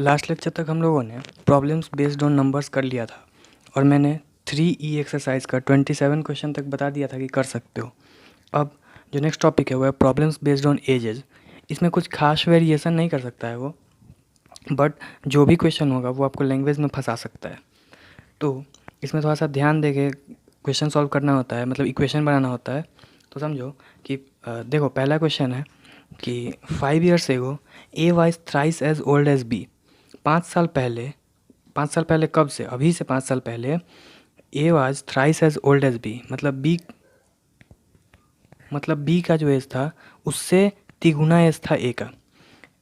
Last lecture तक हम लोगों ने प्रॉब्लम्स बेस्ड ऑन नंबर्स कर लिया था और मैंने 3E एक्सरसाइज का 27 क्वेश्चन तक बता दिया था कि कर सकते हो। अब जो नेक्स्ट टॉपिक है वो है प्रॉब्लम्स बेस्ड ऑन एजेस। इसमें कुछ खास वेरिएशन नहीं कर सकता है वो, बट जो भी क्वेश्चन होगा वो आपको लैंग्वेज में फंसा सकता है। तो इसमें थोड़ा सा ध्यान दे के क्वेश्चन सॉल्व करना होता है, मतलब इक्वेशन बनाना होता है। तो समझो कि देखो पहला क्वेश्चन है कि 5 years एगो A was thrice as old as B. 5 साल पहले कब से? अभी से 5 साल पहले A was thrice as old as B, मतलब बी का जो एज था उससे तिगुना एज था ए का।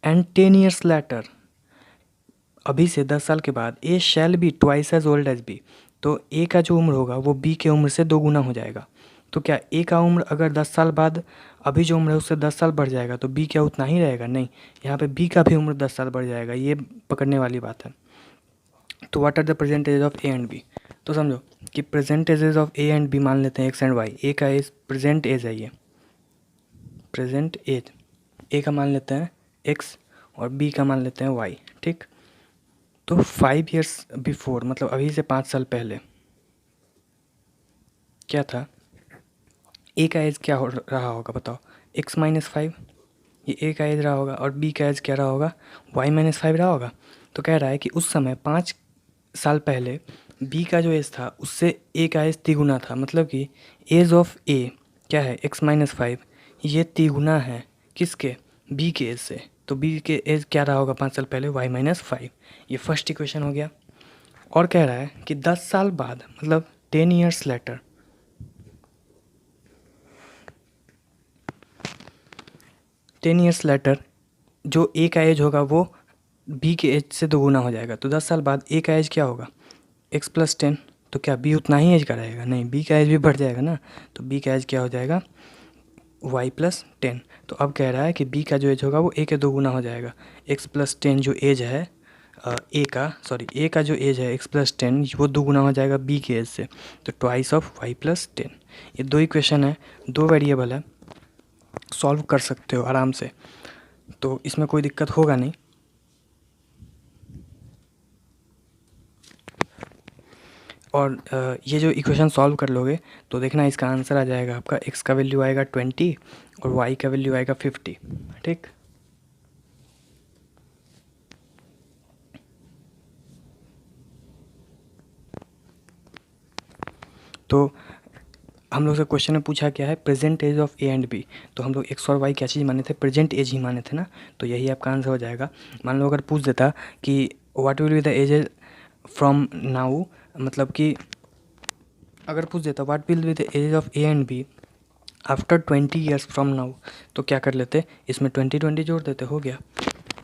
एंड 10 years लेटर, अभी से 10 साल के बाद, A shall be twice as old as B. तो ए का जो उम्र होगा वो बी के उम्र से 2 गुना हो जाएगा। तो क्या ए का उम्र अगर 10 साल बाद अभी जो उम्र है उससे 10 साल बढ़ जाएगा तो बी क्या उतना ही रहेगा? नहीं, यहाँ पे बी का भी उम्र 10 साल बढ़ जाएगा। ये पकड़ने वाली बात है। तो what are the present age of A and B? तो समझो कि present ages of A and B मान लेते हैं एक्स एंड वाई। ए का एज प्रेजेंट एज है, ये प्रेजेंट एज ए का मान लेते हैं एक्स और बी का मान लेते हैं वाई। ठीक, तो 5 years बिफोर, मतलब अभी से 5 साल पहले क्या था? ए का एज क्या रहा होगा बताओ? एक्स माइनस 5, ये ए का एज रहा होगा, और बी का एज क्या रहा होगा? वाई माइनस 5 रहा होगा। तो कह रहा है कि उस समय 5 साल पहले बी का जो एज था उससे ए का एज तिगुना था। मतलब कि एज ऑफ ए क्या है? एक्स माइनस 5, ये तिगुना है किसके? बी के एज से। तो बी के एज क्या रहा होगा 5 साल पहले? Y minus 5। ये फर्स्ट इक्वेशन हो गया। और कह रहा है कि 10 साल बाद, मतलब 10 years लेटर, 10 years लेटर जो ए का एज होगा वो बी के एज से 2 गुना हो जाएगा। तो 10 साल बाद ए का एज क्या होगा? X plus 10। तो क्या बी उतना ही एज का रहेगा? नहीं, बी का एज भी बढ़ जाएगा ना। तो बी का एज क्या हो जाएगा? Y plus 10। तो अब कह रहा है कि बी का जो एज होगा वो ए के 2 गुना हो जाएगा। एक्स प्लस 10 जो एज है ए का जो एज है एक्स प्लस 10, वो 2 गुना हो जाएगा बी के एज से। तो ट्वाइस ऑफ वाई प्लस 10। ये 2 इक्वेशन है, 2 वेरिएबल है, सॉल्व कर सकते हो आराम से। तो इसमें कोई दिक्कत होगा नहीं। और ये जो इक्वेशन सॉल्व कर लोगे तो देखना इसका आंसर आ जाएगा आपका। एक्स का वैल्यू आएगा 20 और वाई का वैल्यू आएगा 50। ठीक, तो हम लोग से क्वेश्चन में पूछा क्या है? Present age of A and B. तो हम लोग एक्स और वाई क्या चीज़ माने थे? प्रेजेंट एज ही माने थे ना। तो यही आपका आंसर हो जाएगा। मान लो अगर पूछ देता कि what will be the age from now, मतलब कि अगर पूछ देता what will be the age of A and B after 20 years from now, तो क्या कर लेते? इसमें 20 जोड़ देते, हो गया।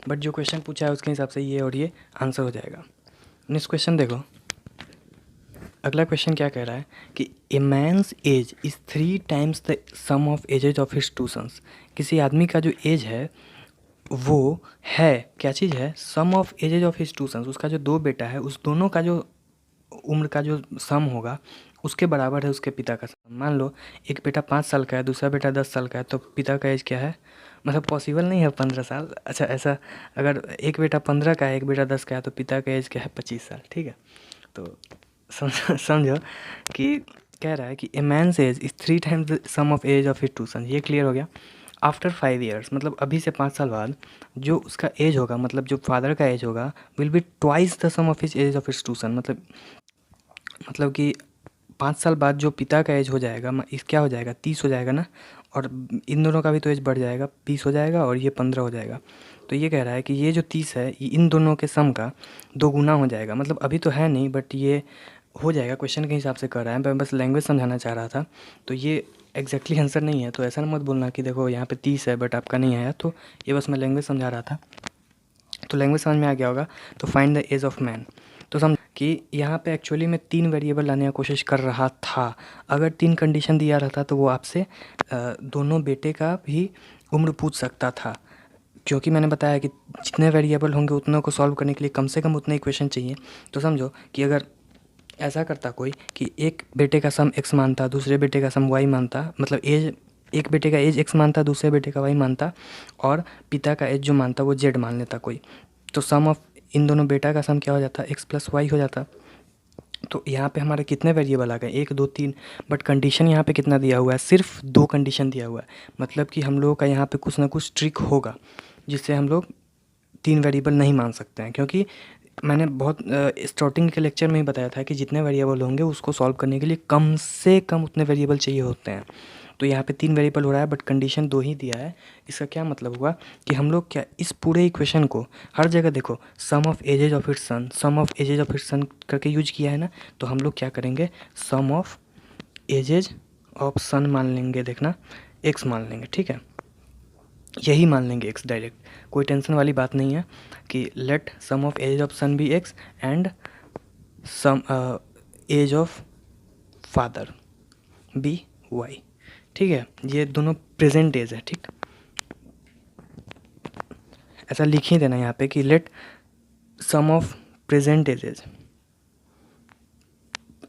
बट जो क्वेश्चन पूछा है उसके हिसाब से ये और ये आंसर हो जाएगा। नेक्स्ट क्वेश्चन देखो। अगला क्वेश्चन क्या कह रहा है कि a man's age is 3 times the sum of ages of his two sons. किसी आदमी का जो एज है वो है क्या चीज़ है? Sum of ages of his two sons. उसका जो 2 बेटा है उस दोनों का जो उम्र का जो सम होगा उसके बराबर है उसके पिता का सम। मान लो एक बेटा 5 साल का है, दूसरा बेटा 10 साल का है, तो पिता का एज क्या है? मतलब पॉसिबल नहीं है 15 साल। अच्छा, ऐसा अगर एक बेटा 15 का है, एक बेटा 10 का है, तो पिता का एज क्या है? 25 साल। ठीक है, तो समझो कि कह रहा है कि a man's age is 3 times the sum of age of his two son. ये क्लियर हो गया। आफ्टर 5 years, मतलब अभी से 5 साल बाद जो उसका एज होगा, मतलब जो फादर का एज होगा, will be twice the sum of his age of his two son. मतलब कि 5 साल बाद जो पिता का एज हो जाएगा इस क्या हो जाएगा? 30 हो जाएगा ना। और इन दोनों का भी तो एज बढ़ जाएगा, 20 हो जाएगा और ये 15 हो जाएगा। तो ये कह रहा है कि ये जो 30 है ये इन दोनों के सम का 2 गुना हो जाएगा। मतलब अभी तो है नहीं, बट ये हो जाएगा। क्वेश्चन के हिसाब से कर रहा है, मैं बस लैंग्वेज समझाना चाह रहा था। तो ये एग्जैक्टली आंसर नहीं है, तो ऐसा मत बोलना कि देखो यहाँ पे 30 है बट आपका नहीं आया। तो ये बस मैं लैंग्वेज समझा रहा था। तो लैंग्वेज समझ में आ गया होगा। तो find the age of man. तो समझ कि यहाँ पे एक्चुअली मैं 3 वेरिएबल लाने की कोशिश कर रहा था। अगर 3 कंडीशन दिया रहता तो वो आपसे दोनों बेटे का भी उम्र पूछ सकता था, क्योंकि मैंने बताया कि जितने वेरिएबल होंगे उतनों को सॉल्व करने के लिए कम से कम उतने इक्वेशन चाहिए। तो समझो कि अगर ऐसा करता कोई कि एक बेटे का सम एक्स मानता, दूसरे बेटे का सम वाई मानता, मतलब एज, एक बेटे का एज एक्स मानता, दूसरे बेटे का वाई मानता, और पिता का एज जो मानता वो जेड मान लेता कोई, तो सम ऑफ इन दोनों बेटा का सम क्या हो जाता, x प्लस वाई हो जाता। तो यहाँ पे हमारे कितने वेरिएबल आ गए, 1 2 3, बट कंडीशन यहाँ पे कितना दिया हुआ है, सिर्फ 2 कंडीशन दिया हुआ है। मतलब कि हम लोगों का यहाँ पे कुछ ना कुछ ट्रिक होगा जिससे हम लोग 3 वेरिएबल नहीं मान सकते हैं, क्योंकि मैंने बहुत स्टार्टिंग के लेक्चर में ही बताया था कि जितने वेरिएबल होंगे उसको सॉल्व करने के लिए कम से कम उतने वेरिएबल चाहिए होते हैं। तो यहाँ पे 3 वेरिएबल हो रहा है बट कंडीशन 2 ही दिया है। इसका क्या मतलब हुआ कि हम लोग क्या इस पूरे इक्वेशन को हर जगह देखो sum of ages of its son, sum of ages of its son करके यूज किया है ना। तो हम लोग क्या करेंगे, सम ऑफ एजेज ऑफ सन मान लेंगे, देखना एक्स मान लेंगे, ठीक है, यही मान लेंगे एक्स डायरेक्ट, कोई टेंशन वाली बात नहीं है कि let sum of age of son be x and sum age of father be y, ठीक है। ये दोनों प्रेजेंट एज है, ठीक, ऐसा लिख ही देना यहाँ पे कि let sum of present ages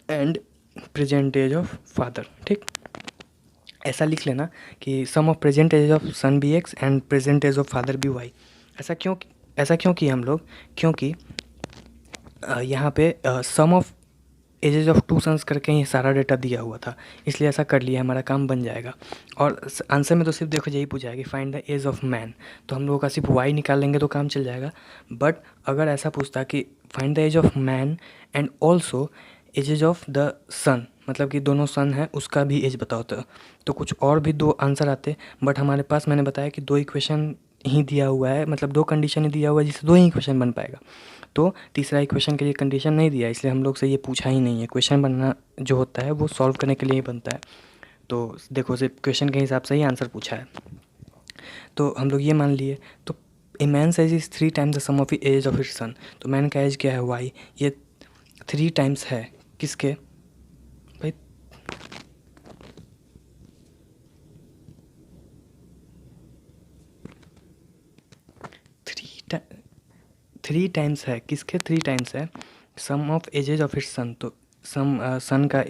and present age of father, ठीक, ऐसा लिख लेना कि sum of present age of son be x and present age of father be Y. ऐसा क्यों किए हम लोग, क्योंकि यहाँ पे sum of ages of 2 sons करके ही सारा डेटा दिया हुआ था, इसलिए ऐसा कर लिया, हमारा काम बन जाएगा। और आंसर में तो सिर्फ देखो यही पूछा है कि find the age of man, तो हम लोगों का सिर्फ वाई निकाल लेंगे तो काम चल जाएगा। बट अगर ऐसा पूछता कि find the age of man and also ages of the son, मतलब कि दोनों सन है उसका भी एज बताओ, तो कुछ और भी 2 आंसर आते। बट हमारे पास मैंने बताया कि 2 इक्वेशन ही दिया हुआ है, मतलब 2 कंडीशन ही दिया हुआ है जिससे 2 ही इक्वेशन बन पाएगा। तो तीसरा इक्वेशन के लिए कंडीशन नहीं दिया, इसलिए हम लोग से ये पूछा ही नहीं है। क्वेश्चन बनना जो होता है वो सॉल्व करने के लिए ही बनता है। तो देखो सिर्फ क्वेश्चन के हिसाब से ही आंसर पूछा है, तो हम लोग ये मान लिए। तो a man age is 3 times the sum of age of its son, तो मैन का एज क्या है वाई, ये 3 टाइम्स है किसके भाई, 3 टाइम्स है किसके, 3 टाइम्स है sum of ages of its son. तो सम सन का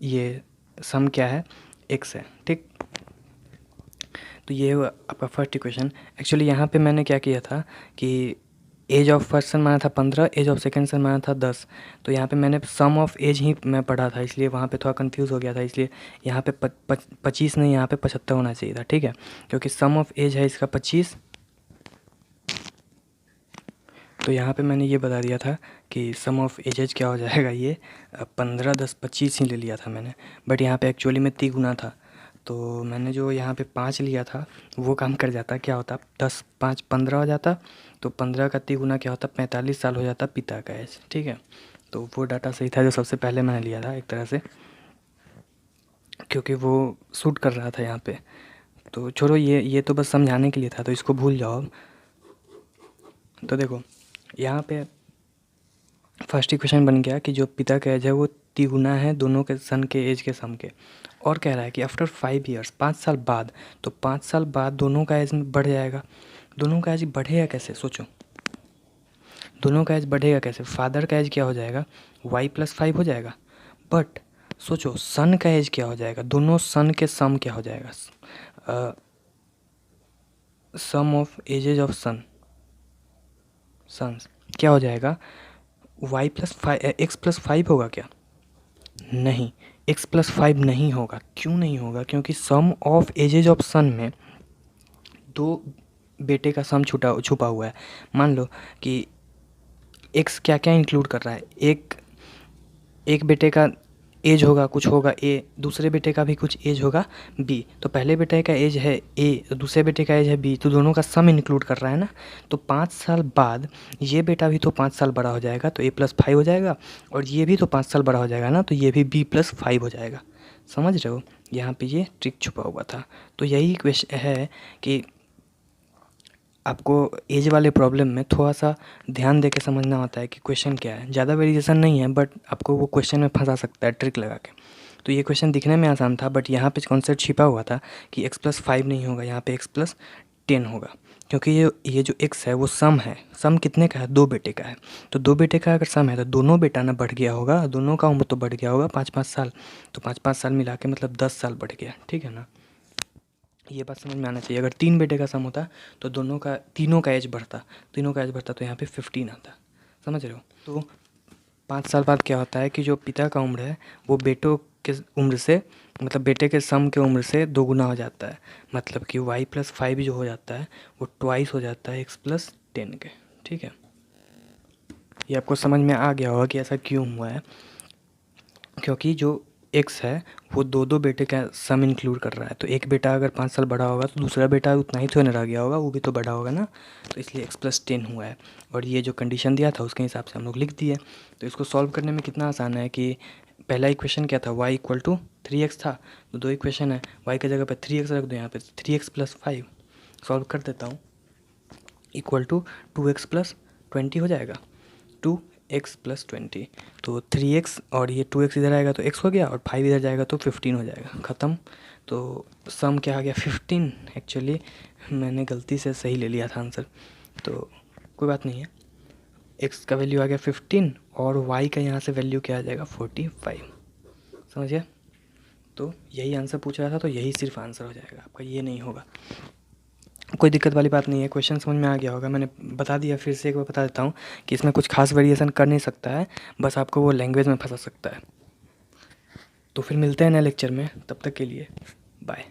ये सम क्या है, एक्स है, ठीक। तो ये हुआ आपका फर्स्ट इक्वेशन। एक्चुअली यहाँ पे मैंने क्या किया था कि एज ऑफ फर्स्ट सन माना था 15, एज ऑफ सेकंड सन माना था 10। तो यहाँ पे मैंने सम ऑफ एज ही मैं पढ़ा था, इसलिए वहाँ पे थोड़ा कंफ्यूज हो गया था, इसलिए यहाँ पे 25 नहीं, यहाँ पे 75 होना चाहिए था, ठीक है, क्योंकि सम ऑफ एज है इसका 25। तो यहाँ पे मैंने ये बता दिया था कि सम ऑफ एजेज क्या हो जाएगा, ये 15 10 25 ही ले लिया था मैंने, बट यहाँ पे एक्चुअली में 3 गुना था। तो मैंने जो यहाँ पे 5 लिया था वो काम कर जाता, क्या होता 10 5 15 हो जाता। तो 15 का 3 गुना क्या होता, 45 साल हो जाता पिता का एज, ठीक है। तो वो डाटा सही था जो सबसे पहले मैंने लिया था एक तरह से, क्योंकि वो सूट कर रहा था यहाँ पे। तो छोड़ो, ये तो बस समझाने के लिए था, तो इसको भूल जाओ अब। तो देखो यहाँ पे फर्स्ट इक्वेशन बन गया कि जो पिता का एज है वो 3 गुना है दोनों के सन के एज के सम के। और कह रहा है कि आफ्टर 5 ईयर्स, 5 साल बाद, तो 5 साल बाद दोनों का एज बढ़ जाएगा। दोनों का एज बढ़ेगा कैसे, सोचो, दोनों का एज बढ़ेगा कैसे, फादर का एज क्या हो जाएगा, y+5 हो जाएगा। बट सोचो सन का एज क्या हो जाएगा, दोनों सन के सम क्या हो जाएगा, सम ऑफ एजेज ऑफ सन्स क्या हो जाएगा, x+5 होगा क्या, नहीं, x+5 नहीं होगा। क्यों नहीं होगा, क्योंकि सम ऑफ एजेज ऑफ सन में 2 बेटे का सम छुपा हुआ है। मान लो कि x क्या क्या इंक्लूड कर रहा है, एक बेटे का एज होगा, कुछ होगा a, दूसरे बेटे का भी कुछ एज होगा b। तो पहले बेटे का एज है a, तो दूसरे बेटे का एज है b, तो दोनों का सम इंक्लूड कर रहा है ना। तो 5 साल बाद ये बेटा भी तो 5 साल बड़ा हो जाएगा, तो a+5 हो जाएगा, और ये भी तो 5 साल बड़ा हो जाएगा ना, तो ये भी b+5 हो जाएगा। समझ रहे हो, यहाँ पे ये ट्रिक छुपा हुआ था। तो यही क्वेश्चन है कि आपको एज वाले प्रॉब्लम में थोड़ा सा ध्यान दे के समझना होता है कि क्वेश्चन क्या है। ज़्यादा वेरिएशन नहीं है, बट आपको वो क्वेश्चन में फंसा सकता है ट्रिक लगा के। तो ये क्वेश्चन दिखने में आसान था, बट यहाँ पे कॉन्सेप्ट छिपा हुआ था कि x+5 नहीं होगा, यहाँ पे x+10 होगा, क्योंकि ये जो x है वो सम है। सम कितने का है, 2 बेटे का है। तो 2 बेटे का अगर सम है तो दोनों बेटा ना बढ़ गया होगा, दोनों का उम्र तो बढ़ गया होगा 5-5 साल। तो 5-5 साल मिला के मतलब 10 साल बढ़ गया, ठीक है ना। ये बात समझ में आना चाहिए। अगर 3 बेटे का सम होता तो तीनों का एज बढ़ता, तो यहाँ पे 15 आता। समझ रहे हो। तो 5 साल बाद क्या होता है कि जो पिता का उम्र है वो बेटों के उम्र से, मतलब बेटे के सम के उम्र से 2 गुना हो जाता है। मतलब कि y+5 जो हो जाता है वो ट्वाइस हो जाता है x+10 के। ठीक है, ये आपको समझ में आ गया होगा कि ऐसा क्यों हुआ है, क्योंकि जो x है वो दो बेटे का सम इंक्लूड कर रहा है। तो एक बेटा अगर 5 साल बड़ा होगा तो दूसरा बेटा उतना ही तो रह गया होगा, वो भी तो बड़ा होगा ना, तो इसलिए x+10 हुआ है। और ये जो कंडीशन दिया था उसके हिसाब से हम लोग लिख दिए। तो इसको सॉल्व करने में कितना आसान है कि पहला इक्वेशन क्या था, y=3x था, तो 2 इक्वेशन है, y की जगह पे 3x रख दो, यहाँ पे 3x+5 सॉल्व कर देता हूँ, इक्वल टू 2x+20 हो जाएगा, 2x+20। तो 3x और ये 2x इधर आएगा तो x हो गया, और 5 इधर जाएगा तो 15 हो जाएगा, ख़त्म। तो सम क्या आ गया 15। एक्चुअली मैंने गलती से सही ले लिया था आंसर, तो कोई बात नहीं है। x का वैल्यू आ गया 15 और y का यहाँ से वैल्यू क्या आ जाएगा 45। समझ गया। तो यही आंसर पूछ रहा था, तो यही सिर्फ आंसर हो जाएगा आपका, ये नहीं होगा। कोई दिक्कत वाली बात नहीं है, क्वेश्चन समझ में आ गया होगा। मैंने बता दिया, फिर से एक बार बता देता हूँ कि इसमें कुछ खास वेरिएशन कर नहीं सकता है, बस आपको वो लैंग्वेज में फंसा सकता है। तो फिर मिलते हैं नए लेक्चर में, तब तक के लिए बाय।